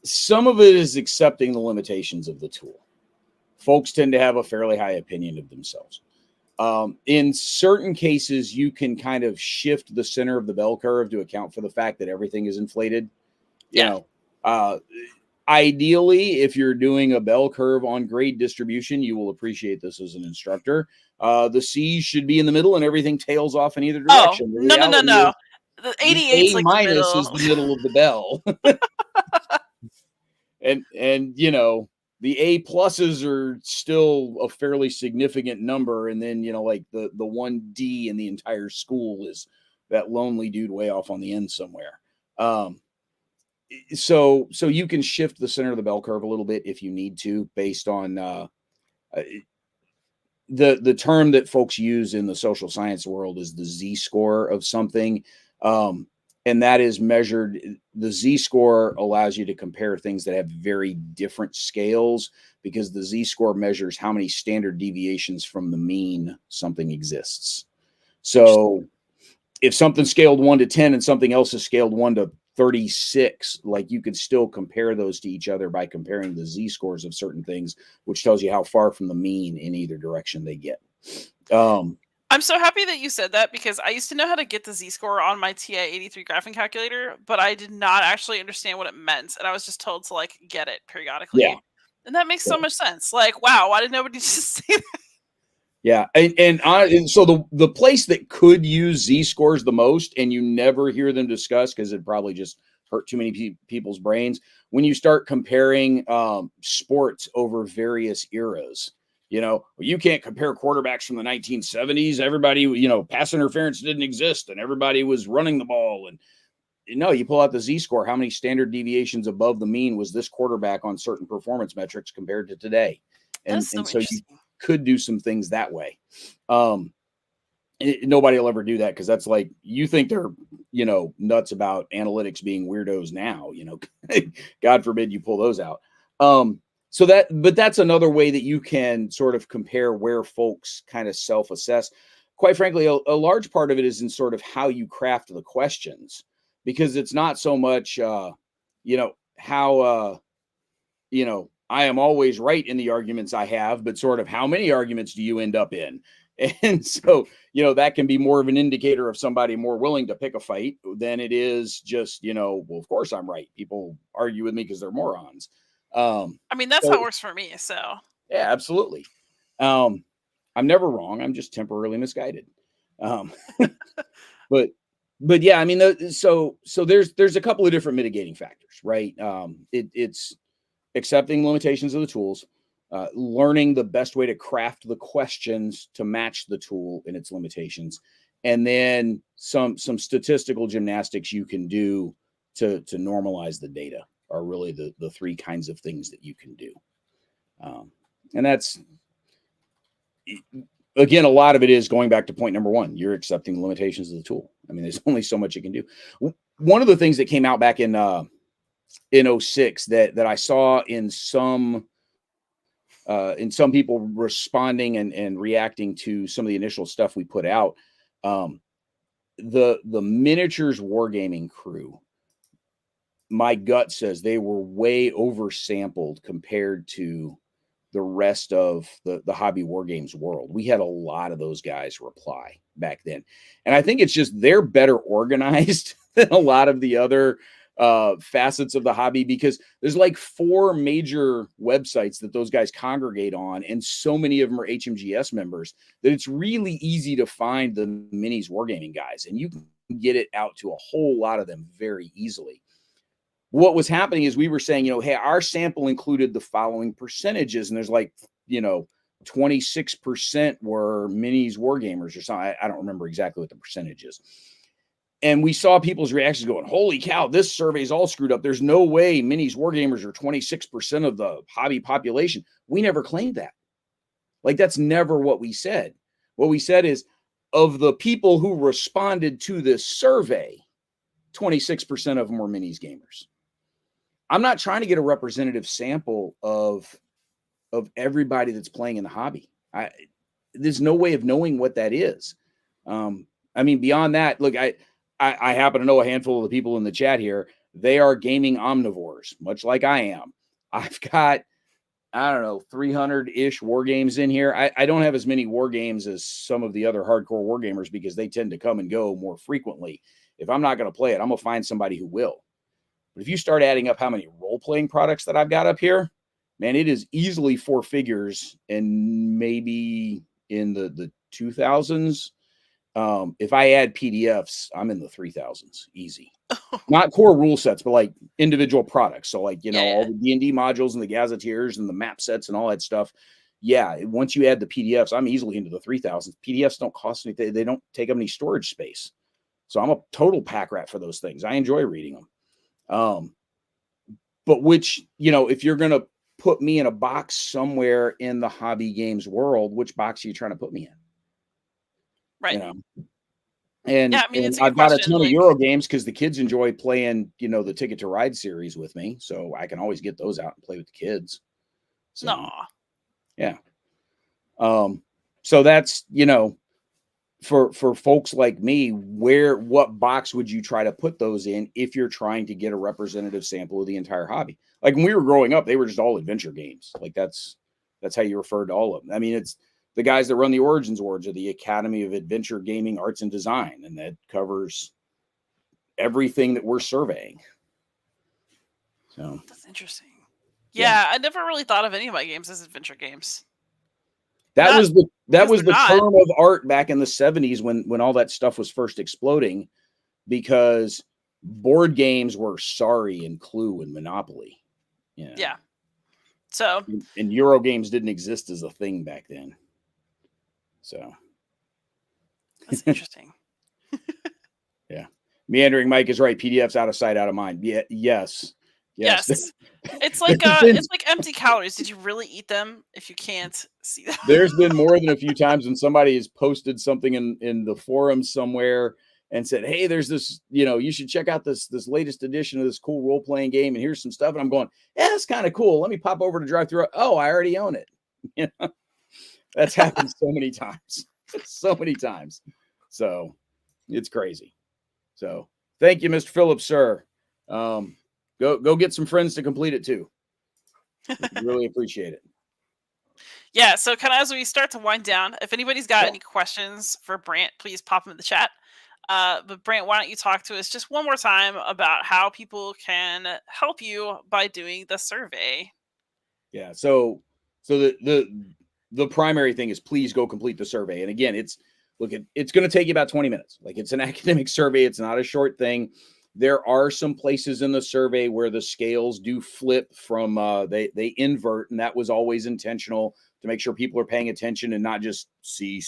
Some of it is accepting the limitations of the tool. Folks tend to have a fairly high opinion of themselves. In certain cases, you can kind of shift the center of the bell curve to account for the fact that everything is inflated. Ideally, if you're doing a bell curve on grade distribution, you will appreciate this as an instructor. The C's should be in the middle and everything tails off in either direction. No. The 88 is like the middle. Is the middle of the bell. and the A pluses are still a fairly significant number. And then, like the 1D in the entire school is that lonely dude way off on the end somewhere. So you can shift the center of the bell curve a little bit if you need to, based on the term that folks use in the social science world is the Z-score of something. And that is measured. The Z-score allows you to compare things that have very different scales, because the Z-score measures how many standard deviations from the mean something exists. So if something's scaled 1 to 10 and something else is scaled 1 to 36, like you could still compare those to each other by comparing the Z-scores of certain things, which tells you how far from the mean in either direction they get. I'm so happy that you said that, because I used to know how to get the Z-score on my TI-83 graphing calculator, but I did not actually understand what it meant. And I was just told to like get it periodically. Yeah. And that makes so much sense. Like, wow, why did nobody just say that? Yeah. And so the place that could use Z-scores the most, and you never hear them discussed because it probably just hurt too many people's brains, when you start comparing sports over various eras. You can't compare quarterbacks from the 1970s. Everybody, pass interference didn't exist and everybody was running the ball. And no, you pull out the Z-score. How many standard deviations above the mean was this quarterback on certain performance metrics compared to today? And so you could do some things that way. Nobody will ever do that because that's like, you think they're, nuts about analytics being weirdos now, God forbid you pull those out. But that's another way that you can sort of compare where folks kind of self-assess. Quite frankly, a large part of it is in sort of how you craft the questions, because it's not so much, how, I am always right in the arguments I have, but sort of how many arguments do you end up in? And so, that can be more of an indicator of somebody more willing to pick a fight than it is just, well, of course I'm right. People argue with me because they're morons. That's how it works for me. So yeah, absolutely. I'm never wrong. I'm just temporarily misguided. But yeah, so there's a couple of different mitigating factors, right? It's accepting limitations of the tools, learning the best way to craft the questions to match the tool and its limitations, and then some statistical gymnastics you can do to normalize the data are really the three kinds of things that you can do. And that's, again, a lot of it is going back to point number one. You're accepting the limitations of the tool. There's only so much you can do. One of the things that came out back in 06 that I saw in some people responding and reacting to some of the initial stuff we put out, the miniatures wargaming crew, my gut says they were way oversampled compared to the rest of the hobby war games world. We had a lot of those guys reply back then. And I think it's just they're better organized than a lot of the other facets of the hobby, because there's like 4 major websites that those guys congregate on, and so many of them are HMGS members that it's really easy to find the minis wargaming guys, and you can get it out to a whole lot of them very easily. What was happening is we were saying, hey, our sample included the following percentages, and there's like, 26% were minis wargamers or something. I don't remember exactly what the percentage is. And we saw people's reactions going, holy cow, this survey is all screwed up. There's no way minis wargamers are 26% of the hobby population. We never claimed that. Like, that's never what we said. What we said is, of the people who responded to this survey, 26% of them were minis gamers. I'm not trying to get a representative sample of everybody that's playing in the hobby. There's no way of knowing what that is. Beyond that, look, I happen to know a handful of the people in the chat here. They are gaming omnivores, much like I am. I've got, 300-ish war games in here. I don't have as many war games as some of the other hardcore war gamers because they tend to come and go more frequently. If I'm not going to play it, I'm going to find somebody who will. But if you start adding up how many role-playing products that I've got up here, man, it is easily 4 figures, and maybe in the 2000s. If I add PDFs, I'm in the 3000s, easy. Not core rule sets, but like individual products. So like, all the D&D modules and the gazetteers and the map sets and all that stuff. Yeah, once you add the PDFs, I'm easily into the 3000s. PDFs don't cost anything. They don't take up any storage space. So I'm a total pack rat for those things. I enjoy reading them. But which, if you're going to put me in a box somewhere in the hobby games world, which box are you trying to put me in? Right. And I've got a ton of Euro games because the kids enjoy playing, the Ticket to Ride series with me. So I can always get those out and play with the kids. So, yeah. So that's, for folks like me, what box would you try to put those in if you're trying to get a representative sample of the entire hobby? Like when we were growing up, they were just all adventure games. Like that's how you referred to all of them. It's the guys that run the Origins Awards are the Academy of Adventure Gaming Arts and Design, and that covers everything that we're surveying. So that's interesting. Yeah, I never really thought of any of my games as adventure games. That was the term of art back in the 70s when all that stuff was first exploding, because board games were Sorry and Clue and Monopoly. Yeah. So, and Euro games didn't exist as a thing back then. So that's interesting. Yeah. Meandering Mike is right. PDF's out of sight, out of mind. Yeah. Yes. It's like empty calories. Did you really eat them if you can't see them? There's been more than a few times when somebody has posted something in the forum somewhere and said, hey, there's this, you should check out this latest edition of this cool role-playing game, and here's some stuff. And I'm going, yeah, that's kind of cool. Let me pop over to drive through. Oh, I already own it. That's happened so many times. So many times. So it's crazy. So thank you, Mr. Phillips, sir. Go get some friends to complete it too. Really appreciate it. Yeah, so kind of as we start to wind down, if anybody's got any questions for Brant, please pop them in the chat. But Brant, why don't you talk to us just one more time about how people can help you by doing the survey? Yeah, so the primary thing is please go complete the survey. And again, it's going to take you about 20 minutes. Like, it's an academic survey. It's not a short thing. There are some places in the survey where the scales do flip from they invert, and that was always intentional to make sure people are paying attention and not just C,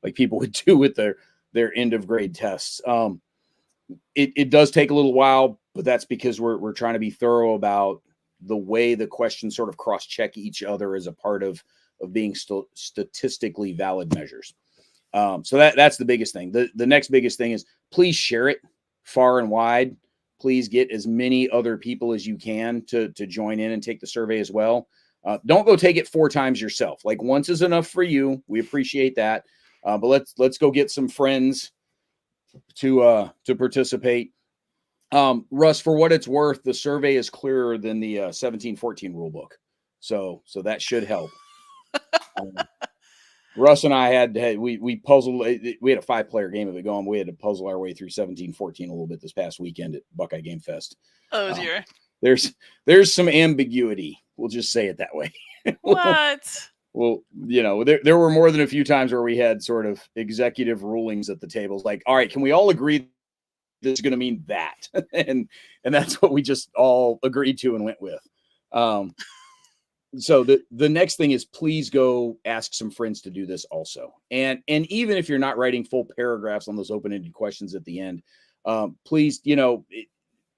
like people would do with their end of grade tests. It does take a little while, but that's because we're trying to be thorough about the way the questions sort of cross-check each other as a part of being statistically valid measures. So that's the biggest thing. The next biggest thing is please share it far and wide. Please get as many other people as you can to join in and take the survey as well. Don't go take it 4 times yourself. Like, once is enough for you. We appreciate that. But let's go get some friends to participate. Russ, for what it's worth, the survey is clearer than the 1714 rule book. So that should help. Russ and I we puzzled. We had a 5-player game of it going. We had to puzzle our way through 1714 a little bit this past weekend at Buckeye Game Fest. Oh dear. There's some ambiguity. We'll just say it that way. What? Well, there were more than a few times where we had sort of executive rulings at the tables. Like, all right, can we all agree this is going to mean that? and that's what we just all agreed to and went with. So the next thing is please go ask some friends to do this also. And even if you're not writing full paragraphs on those open-ended questions at the end, please,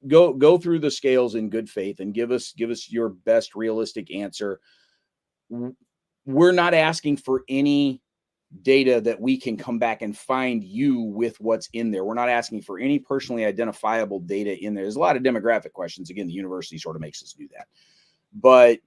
go through the scales in good faith and give us your best realistic answer. We're not asking for any data that we can come back and find you with what's in there. We're not asking for any personally identifiable data in there. There's a lot of demographic questions. Again, the university sort of makes us do that. But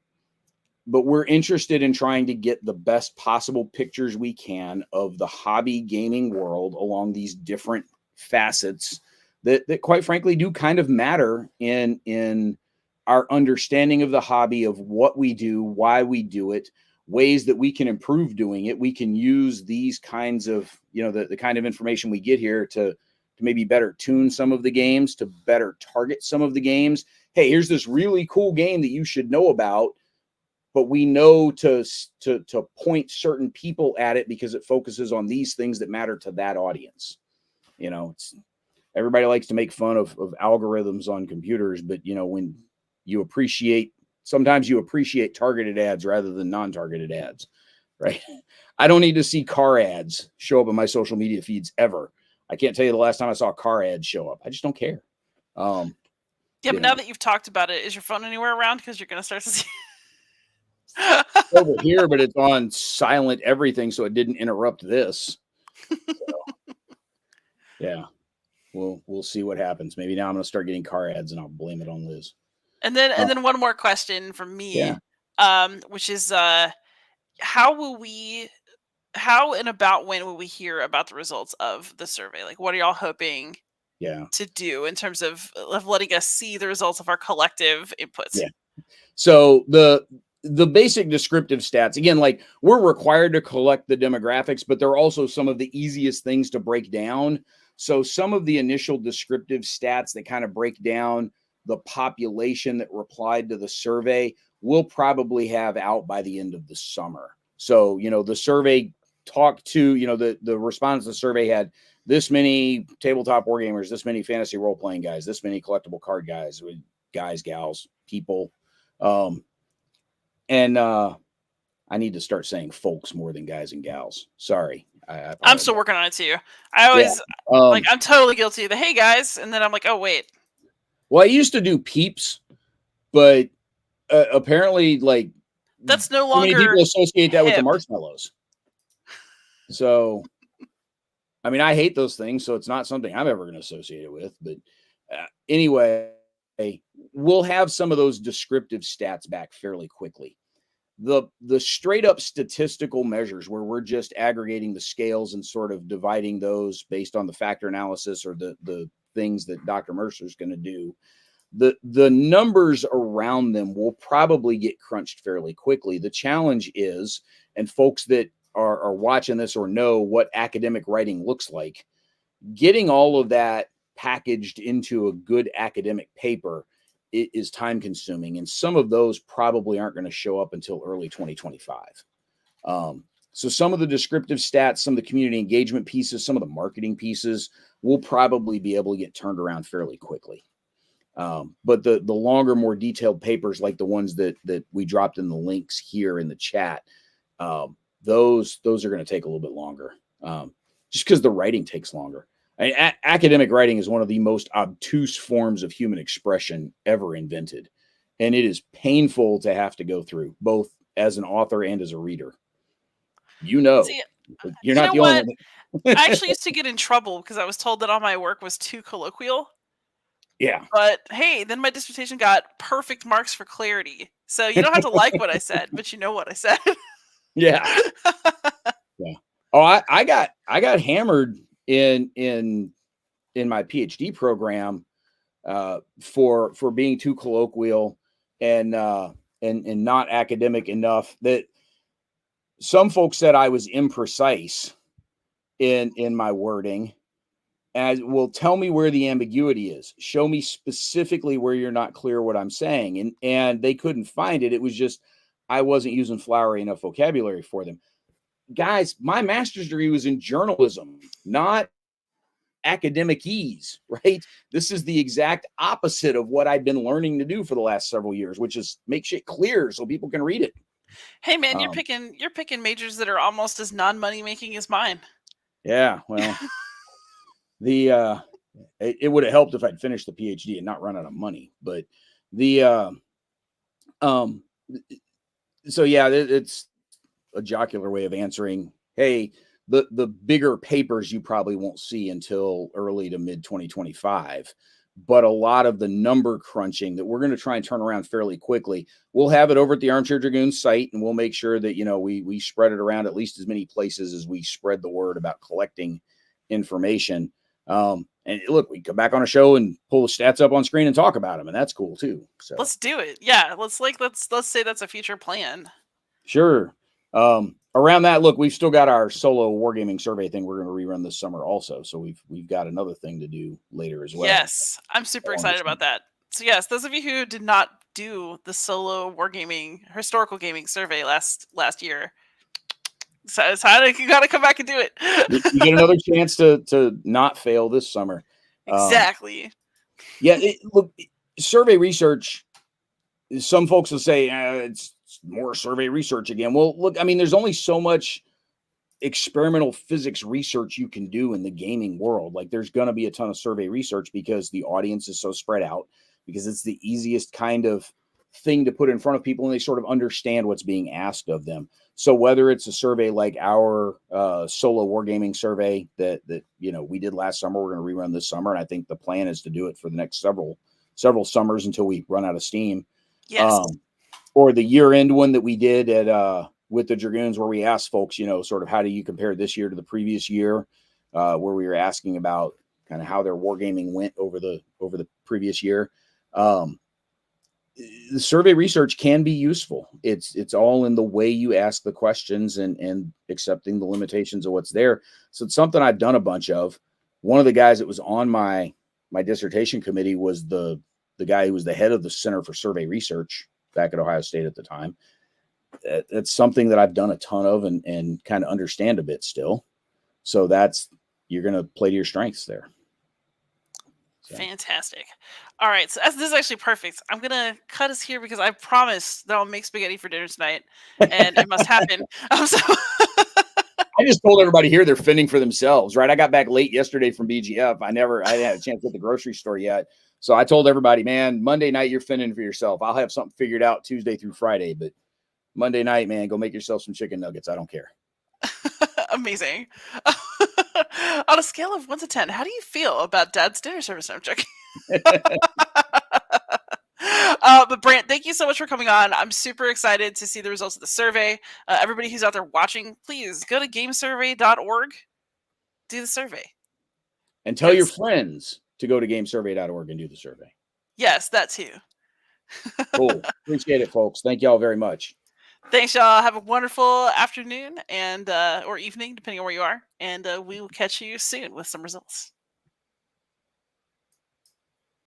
we're interested in trying to get the best possible pictures we can of the hobby gaming world along these different facets that quite frankly do kind of matter in our understanding of the hobby, of what we do, why we do it, ways that we can improve doing it. We can use these kinds of, the kind of information we get here to maybe better tune some of the games, to better target some of the games. Hey, here's this really cool game that you should know about, but we know to point certain people at it because it focuses on these things that matter to that audience. Everybody likes to make fun of algorithms on computers, but when sometimes you appreciate targeted ads rather than non-targeted ads, right? I don't need to see car ads show up in my social media feeds ever. I can't tell you the last time I saw car ads show up. I just don't care. But now that you've talked about it, is your phone anywhere around? Because you're going to start to see over here, but it's on silent everything, so it didn't interrupt this. So, yeah, we'll see what happens. Maybe now I'm going to start getting car ads, and I'll blame it on Liz. And then one more question from me, which is how and about when will we hear about the results of the survey? Like, what are y'all hoping to do in terms of letting us see the results of our collective inputs? Yeah. So the basic descriptive stats, again, like, we're required to collect the demographics, but they're also some of the easiest things to break down. So some of the initial descriptive stats that kind of break down the population that replied to the survey, we'll probably have out by the end of the summer. So, the survey talked to, the respondents to the survey had this many tabletop wargamers, this many fantasy role-playing guys, this many collectible card guys, gals, people. And I need to start saying folks more than guys and gals. Sorry. I'm still working on it too. I always I'm totally guilty of the hey guys, and then I'm like, oh wait. Well, I used to do peeps, but apparently, like, that's no too longer many people associate that with the hip. marshmallows. So, I mean, I hate those things, so it's not something I'm ever going to associate it with. But anyway, we'll have some of those descriptive stats back fairly quickly. The straight up statistical measures where we're just aggregating the scales and sort of dividing those based on the factor analysis or the things that Dr. Mercer's going to do, the numbers around them will probably get crunched fairly quickly. The challenge is, and folks that are watching this or know what academic writing looks like, getting all of that packaged into a good academic paper is time consuming. And some of those probably aren't going to show up until early 2025. So some of the descriptive stats, some of the community engagement pieces, some of the marketing pieces will probably be able to get turned around fairly quickly. But the longer, more detailed papers like the ones that we dropped in the links here in the chat, those are going to take a little bit longer, just because the writing takes longer. Academic writing is one of the most obtuse forms of human expression ever invented. And it is painful to have to go through, both as an author and as a reader. See, you're not the only one. I actually used to get in trouble because I was told that all my work was too colloquial. Yeah. But hey, then my dissertation got perfect marks for clarity. So you don't have to like what I said, but you know what I said. Yeah. Yeah. Oh, I got hammered in my PhD program for being too colloquial and not academic enough. That some folks said I was imprecise in my wording, and will tell me where the ambiguity is. Show me specifically where you're not clear what I'm saying, and they couldn't find it. It was just I wasn't using flowery enough vocabulary for them. Guys, my master's degree was in journalism, not academic ease, right? This is the exact opposite of what I've been learning to do for the last several years, which is make shit clear so people can read it. Hey man, you're picking majors that are almost as non-money making as mine. Yeah, well, it would have helped if I'd finished the PhD and not run out of money, but so yeah, it's a jocular way of answering. Hey, the bigger papers you probably won't see until early to mid 2025, but a lot of the number crunching that we're going to try and turn around fairly quickly, we'll have it over at the Armchair Dragoons site, and we'll make sure that we spread it around at least as many places as we spread the word about collecting information. And look, we come back on a show and pull the stats up on screen and talk about them, and that's cool too. So let's do it. Yeah, let's say that's a future plan. Sure. Around that, look, we've still got our solo wargaming survey thing we're going to rerun this summer also. So we've got another thing to do later as well. Yes, I'm super excited about that. So yes, those of you who did not do the solo wargaming historical gaming survey last year, so you got to come back and do it. You get another chance to not fail this summer. Exactly. Yeah, look, survey research. Some folks will say it's more survey research again. Well, look, I mean, there's only so much experimental physics research you can do in the gaming world. Like, there's going to be a ton of survey research because the audience is so spread out, because it's the easiest kind of thing to put in front of people and they sort of understand what's being asked of them. So whether it's a survey like our solo wargaming survey that we did last summer, we're going to rerun this summer, and I think the plan is to do it for the next several summers until we run out of steam. Yes. Or the year-end one that we did at with the Dragoons, where we asked folks, sort of how do you compare this year to the previous year, where we were asking about kind of how their wargaming went over the previous year. The survey research can be useful. It's all in the way you ask the questions and accepting the limitations of what's there. So it's something I've done a bunch of. One of the guys that was on my dissertation committee was the guy who was the head of the Center for Survey Research back at Ohio State at the time. That's something that I've done a ton of and kind of understand a bit still. So you're going to play to your strengths there. So. Fantastic. All right, so this is actually perfect. I'm gonna cut us here because I promise that I'll make spaghetti for dinner tonight, and it must happen. So I just told everybody here they're fending for themselves, right? I got back late yesterday from BGF. I didn't have a chance to hit the grocery store yet. So I told everybody, man, Monday night you're fending for yourself. I'll have something figured out Tuesday through Friday, but Monday night, man, go make yourself some chicken nuggets. I don't care. Amazing. On a scale of 1 to 10, how do you feel about Dad's dinner service? No, I'm joking. But Brant, thank you so much for coming on. I'm super excited to see the results of the survey. Everybody who's out there watching, please go to gamesurvey.org, do the survey. And tell your friends to go to gamesurvey.org and do the survey. Yes, that too. Cool. Appreciate it, folks. Thank y'all very much. Thanks, y'all. Have a wonderful afternoon and or evening, depending on where you are. And we will catch you soon with some results.